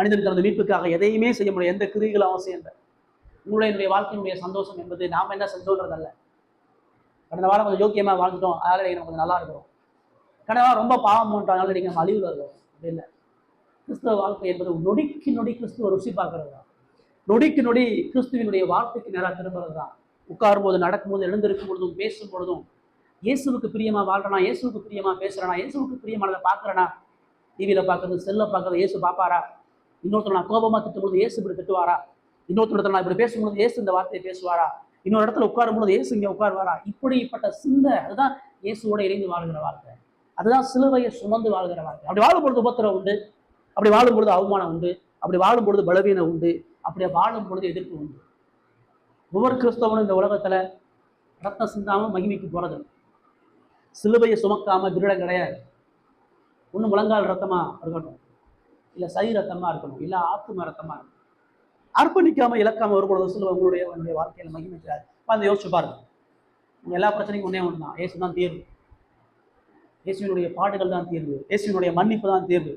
மனிதன் தனது மீட்புக்காக எதையுமே செய்ய முடியும், எந்த கிரிகளும் அவசியம் இல்லை. உங்களுடைய வாழ்க்கையினுடைய சந்தோஷம் என்பது நாம் என்ன செஞ்சோன்றதல்ல. கடந்த வாரம் கொஞ்சம் யோக்கியமாக வாழ்ந்துட்டோம், அதனால நம்ம கொஞ்சம் நல்லா இருக்கிறோம். கடந்த வாரம் ரொம்ப பாவம் பண்ணுறதுனால நீங்கள் நம்ம அழிவில் இருக்கிறோம். அப்படி இல்லை. கிறிஸ்தவ வாழ்க்கை என்பது நொடிக்கு நொடி கிறிஸ்துவ ருசி பார்க்கறது தான். நொடிக்கு நொடி கிறிஸ்துவனுடைய வார்த்தைக்கு நேராக திரும்புறது தான். உட்காரும் போது, நடக்கும்போது, எழுந்திருக்கும் பொழுதும், பேசும் பொழுதும் இயேசுவுக்கு பிரியமா வாழ்றனா, இயேசுவுக்கு பிரியமா பேசுறனா, இயேசுவுக்கு பிரியமானதை பார்க்கறனா. டிவியில் பார்க்கறது, செல்ல பார்க்கறது இயேசு பார்ப்பாரா? இன்னொருத்தர் நான் கோபமாக திட்டும்பொழுது இயேசு இப்படி திட்டுவாரா? இன்னொருத்தர் நான் இப்படி பேசும்பொழுது இயேசு இந்த வார்த்தையை பேசுவாரா? இன்னொரு இடத்துல உட்காரும் பொழுது இயேசு இங்கே உட்காருவாரா? இப்படிப்பட்ட சிந்தை, அதுதான் இயேசுவோட இணைந்து வாழ்கிற வாழ்க்கை. அதுதான் சிலுவையை சுமந்து வாழ்கிற வாழ்க்கை. அப்படி வாழும் பொழுது உபத்திரம் உண்டு, அப்படி வாழும் பொழுது அவமானம் உண்டு, அப்படி வாழும் பொழுது பலவீனம் உண்டு, அப்படி வாழும் பொழுது எதிர்ப்பு உண்டு. ஒவ்வொரு கிறிஸ்தவனும் இந்த உலகத்துல ரத்தம் சிந்தாம மகிமைக்கு போறது, சிலுவையை சுமக்காம கிரீடம் கிடையாது. ஒண்ணு முழங்கால் ரத்தமா இருக்கணும், இல்ல சை ரத்தமா இருக்கணும், இல்ல ஆத்தும ரத்தமா இருக்கணும். அர்ப்பணிக்காம இழக்காம வரும்பொழுது சிலுவை உங்களுடைய வாழ்க்கையில மகிமைக்கிறார். அதை யோசிச்சு பாருங்க. உங்க எல்லா பிரச்சனைக்கும் ஒன்னே ஒன்று தான், இயேசு தான் தீர்வு. இயேசுவினுடைய பாடுகள் தான் தீர்வு, இயேசுவினுடைய மன்னிப்பு தான் தீர்வு.